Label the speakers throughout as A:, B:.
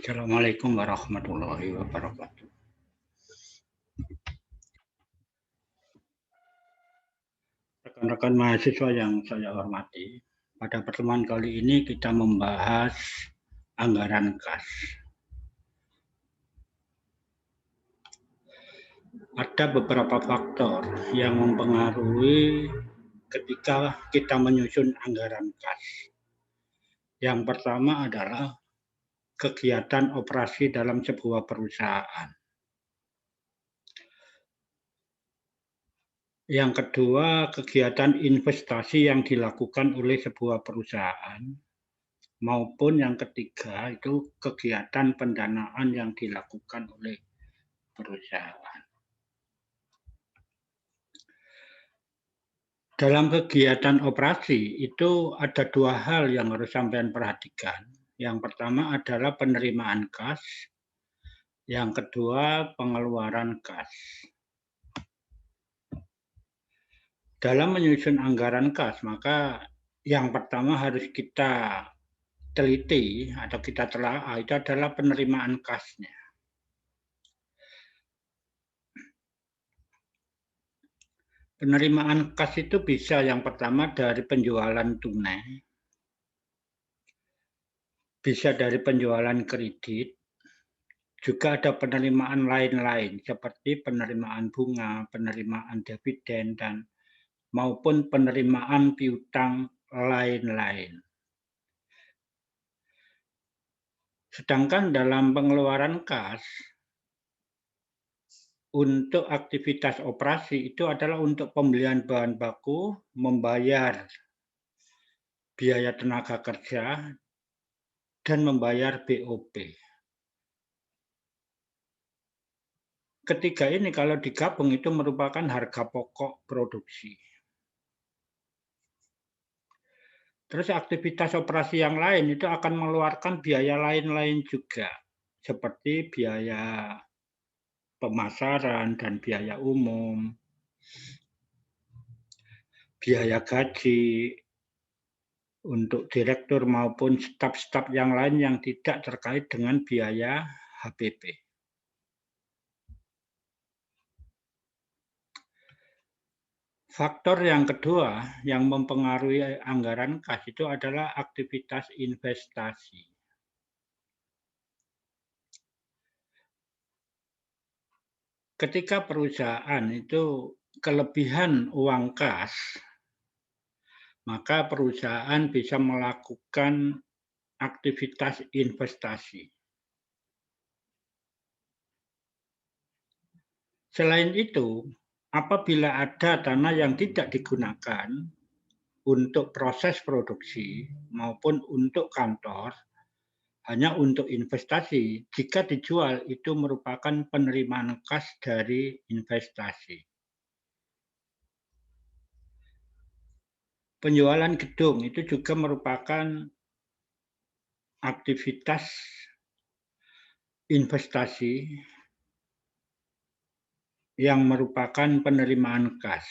A: Assalamualaikum warahmatullahi wabarakatuh. Rekan-rekan mahasiswa yang saya hormati, pada pertemuan kali ini kita membahas anggaran kas. Ada beberapa faktor yang mempengaruhi ketika kita menyusun anggaran kas. Yang pertama adalah kegiatan operasi dalam sebuah perusahaan. Yang kedua, kegiatan investasi yang dilakukan oleh sebuah perusahaan. Maupun yang ketiga itu kegiatan pendanaan yang dilakukan oleh perusahaan. Dalam kegiatan operasi itu ada dua hal yang harus sampean perhatikan. Yang pertama adalah penerimaan kas, yang kedua pengeluaran kas. Dalam menyusun anggaran kas, maka yang pertama harus kita teliti atau kita telaah itu adalah penerimaan kasnya. Penerimaan kas itu bisa yang pertama dari penjualan tunai, bisa dari penjualan kredit, juga ada penerimaan lain-lain seperti penerimaan bunga, penerimaan dividen, dan maupun penerimaan piutang lain-lain. Sedangkan dalam pengeluaran kas, untuk aktivitas operasi itu adalah untuk pembelian bahan baku, membayar biaya tenaga kerja, dan membayar BOP. Ketiga ini kalau digabung itu merupakan harga pokok produksi. Terus aktivitas operasi yang lain itu akan mengeluarkan biaya lain-lain juga, seperti biaya pemasaran dan biaya umum, biaya gaji untuk direktur maupun staf-staf yang lain yang tidak terkait dengan biaya HPP. Faktor yang kedua yang mempengaruhi anggaran kas itu adalah aktivitas investasi. Ketika perusahaan itu kelebihan uang kas, maka perusahaan bisa melakukan aktivitas investasi. Selain itu, apabila ada dana yang tidak digunakan untuk proses produksi maupun untuk kantor, hanya untuk investasi, jika dijual itu merupakan penerimaan kas dari investasi. Penjualan gedung itu juga merupakan aktivitas investasi yang merupakan penerimaan kas.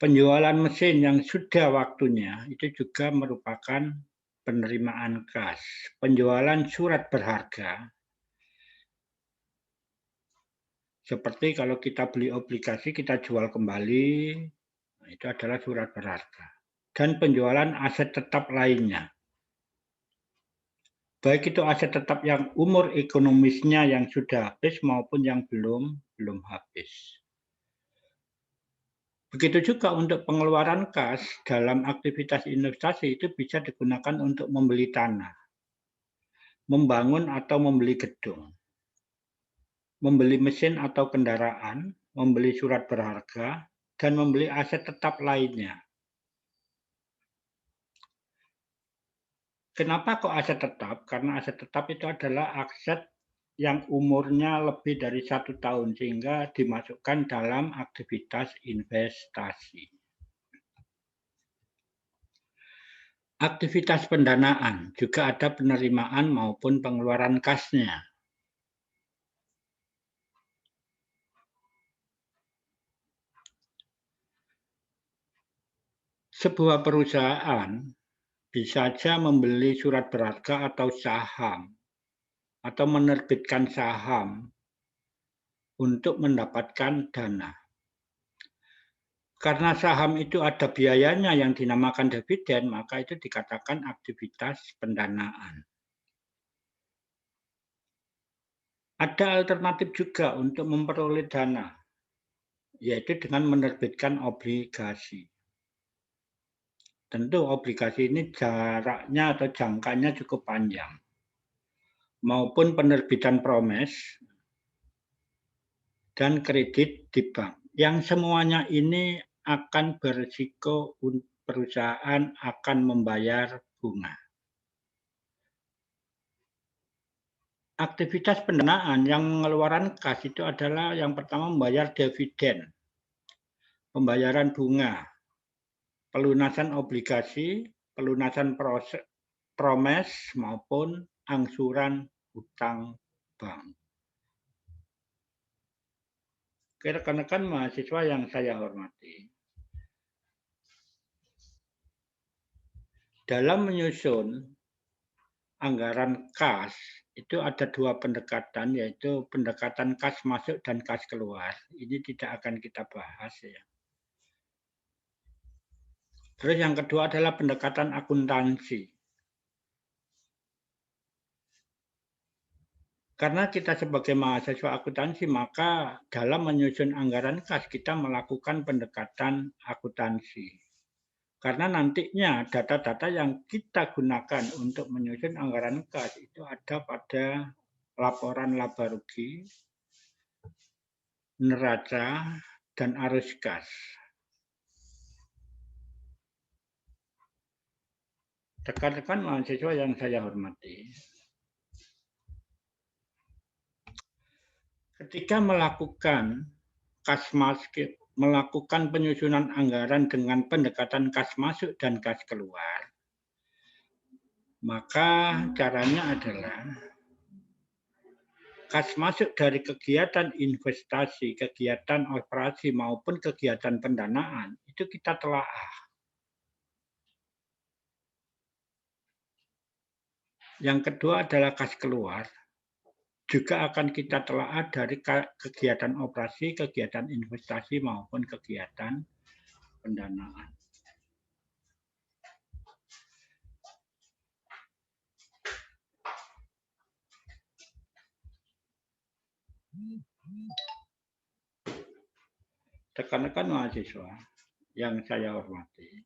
A: Penjualan mesin yang sudah waktunya itu juga merupakan penerimaan kas. Penjualan surat berharga, seperti kalau kita beli obligasi kita jual kembali, itu adalah surat berharga. Dan penjualan aset tetap lainnya. Baik itu aset tetap yang umur ekonomisnya yang sudah habis maupun yang belum habis. Begitu juga untuk pengeluaran kas dalam aktivitas investasi itu bisa digunakan untuk membeli tanah, membangun atau membeli gedung, membeli mesin atau kendaraan, membeli surat berharga, dan membeli aset tetap lainnya. Kenapa kok aset tetap? Karena aset tetap itu adalah aset yang umurnya lebih dari 1 tahun sehingga dimasukkan dalam aktivitas investasi. Aktivitas pendanaan juga ada penerimaan maupun pengeluaran kasnya. Sebuah perusahaan bisa saja membeli surat berharga atau saham atau menerbitkan saham untuk mendapatkan dana. Karena saham itu ada biayanya yang dinamakan dividen, maka itu dikatakan aktivitas pendanaan. Ada alternatif juga untuk memperoleh dana, yaitu dengan menerbitkan obligasi. Tentu obligasi ini jaraknya atau jangkanya cukup panjang. Maupun penerbitan promes dan kredit di bank. Yang semuanya ini akan berisiko perusahaan akan membayar bunga. Aktivitas pendanaan yang mengeluarkan kas itu adalah yang pertama membayar dividen, pembayaran bunga, pelunasan obligasi, pelunasan promes maupun angsuran hutang bank. Rekan-rekan mahasiswa yang saya hormati, dalam menyusun anggaran kas itu ada dua pendekatan, yaitu pendekatan kas masuk dan kas keluar. Ini tidak akan kita bahas ya. Terus yang kedua adalah pendekatan akuntansi. Karena kita sebagai mahasiswa akuntansi, maka dalam menyusun anggaran kas kita melakukan pendekatan akuntansi. Karena nantinya data-data yang kita gunakan untuk menyusun anggaran kas itu ada pada laporan laba rugi, neraca, dan arus kas. Rekan-rekan mahasiswa yang saya hormati, ketika melakukan kas masuk, melakukan penyusunan anggaran dengan pendekatan kas masuk dan kas keluar, maka caranya adalah kas masuk dari kegiatan investasi, kegiatan operasi maupun kegiatan pendanaan itu kita telaah. Yang kedua adalah kas keluar, juga akan kita telaah dari kegiatan operasi, kegiatan investasi maupun kegiatan pendanaan. Rekan-rekan mahasiswa yang saya hormati,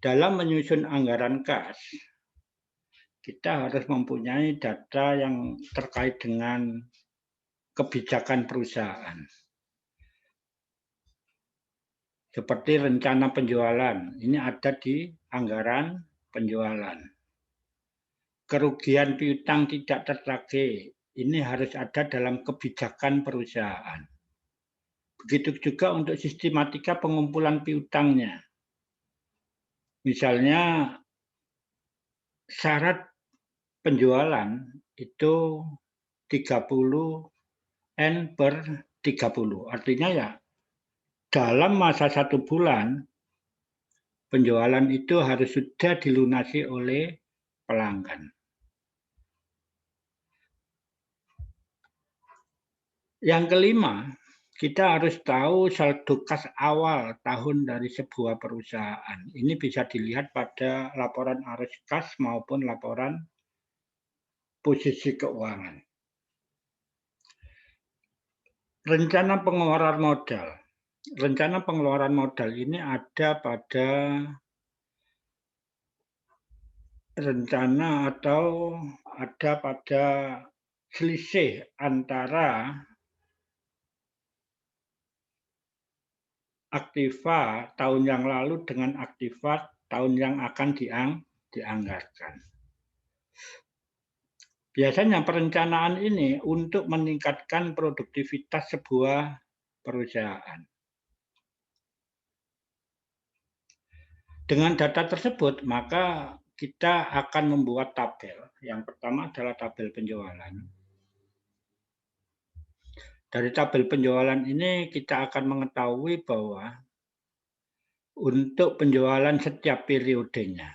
A: dalam menyusun anggaran kas, kita harus mempunyai data yang terkait dengan kebijakan perusahaan. Seperti rencana penjualan, ini ada di anggaran penjualan. Kerugian piutang tidak tertagih, ini harus ada dalam kebijakan perusahaan. Begitu juga untuk sistematika pengumpulan piutangnya. Misalnya syarat penjualan itu 30 N per 30. Artinya ya dalam masa 1 bulan penjualan itu harus sudah dilunasi oleh pelanggan. Yang kelima, kita harus tahu saldo kas awal tahun dari sebuah perusahaan. Ini bisa dilihat pada laporan arus kas maupun laporan posisi keuangan. Rencana pengeluaran modal. Rencana pengeluaran modal ini ada pada rencana atau ada pada selisih antara aktiva tahun yang lalu dengan aktiva tahun yang akan dianggarkan. Biasanya perencanaan ini untuk meningkatkan produktivitas sebuah perusahaan. Dengan data tersebut, maka kita akan membuat tabel. Yang pertama adalah tabel penjualan. Dari tabel penjualan ini kita akan mengetahui bahwa untuk penjualan setiap periodenya,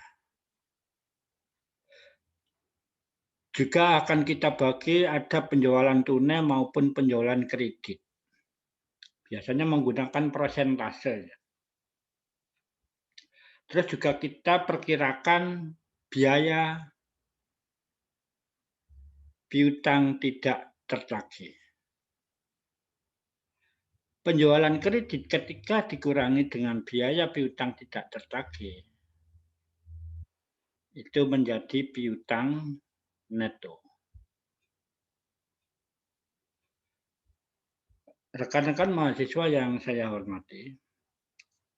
A: Juga akan kita bagi ada penjualan tunai maupun penjualan kredit. Biasanya menggunakan persentase. Terus juga kita perkirakan biaya piutang tidak tertagih. Penjualan kredit ketika dikurangi dengan biaya piutang tidak tertagih, itu menjadi piutang neto. Rekan-rekan mahasiswa yang saya hormati,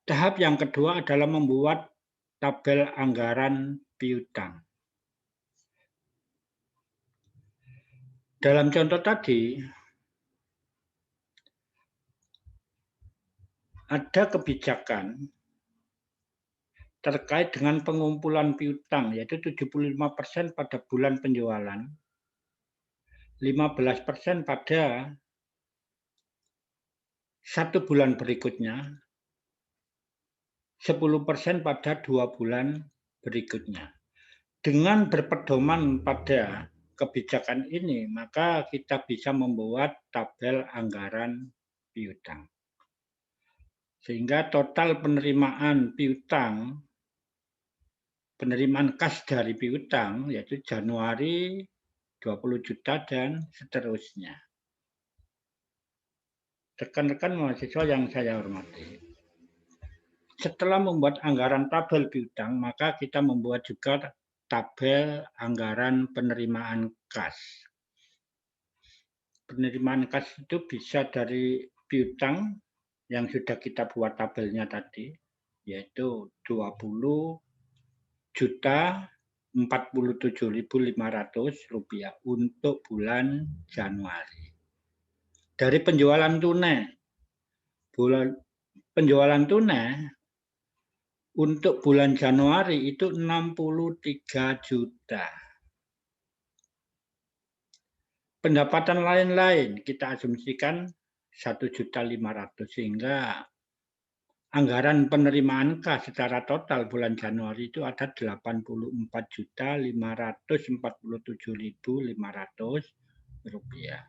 A: tahap yang kedua adalah membuat tabel anggaran piutang. Dalam contoh tadi, ada kebijakan terkait dengan pengumpulan piutang, yaitu 75% pada bulan penjualan, 15% pada 1 bulan berikutnya, 10% pada 2 bulan berikutnya. Dengan berpedoman pada kebijakan ini, maka kita bisa membuat tabel anggaran piutang. Sehingga total penerimaan piutang, penerimaan kas dari piutang, yaitu Januari 20 juta dan seterusnya. Rekan-rekan mahasiswa yang saya hormati. Setelah membuat anggaran tabel piutang, maka kita membuat juga tabel anggaran penerimaan kas. Penerimaan kas itu bisa dari piutang yang sudah kita buat tabelnya tadi, yaitu 20.047.500 rupiah untuk bulan Januari. Dari penjualan tunai, penjualan tunai untuk bulan Januari itu 63 juta. Pendapatan lain-lain kita asumsikan 1.500.000 sehingga anggaran penerimaan kas secara total bulan Januari itu ada 84.547.500 rupiah.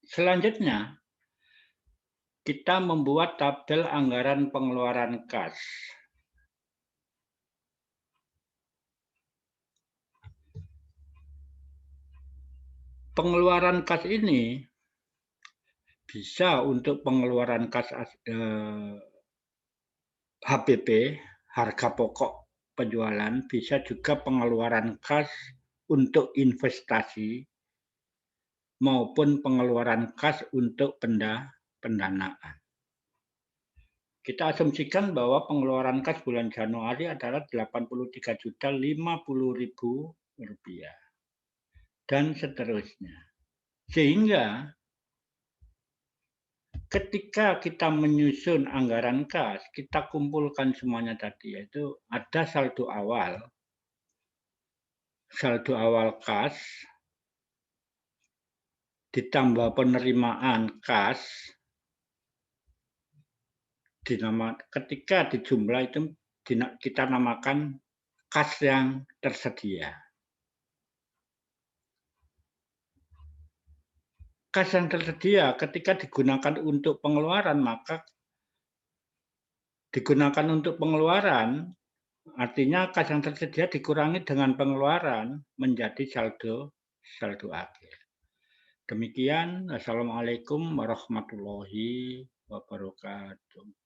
A: Selanjutnya, kita membuat tabel anggaran pengeluaran kas. Pengeluaran kas ini bisa untuk pengeluaran kas HPP, harga pokok penjualan, bisa juga pengeluaran kas untuk investasi maupun pengeluaran kas untuk pendanaan. Kita asumsikan bahwa pengeluaran kas bulan Januari adalah 83.050.000 rupiah dan seterusnya. Sehingga ketika kita menyusun anggaran kas, kita kumpulkan semuanya tadi, yaitu ada saldo awal kas, ditambah penerimaan kas, ketika dijumlah itu kita namakan kas yang tersedia. Kas yang tersedia ketika digunakan untuk pengeluaran, maka digunakan untuk pengeluaran, artinya kas yang tersedia dikurangi dengan pengeluaran menjadi saldo akhir. Demikian, Assalamualaikum warahmatullahi wabarakatuh.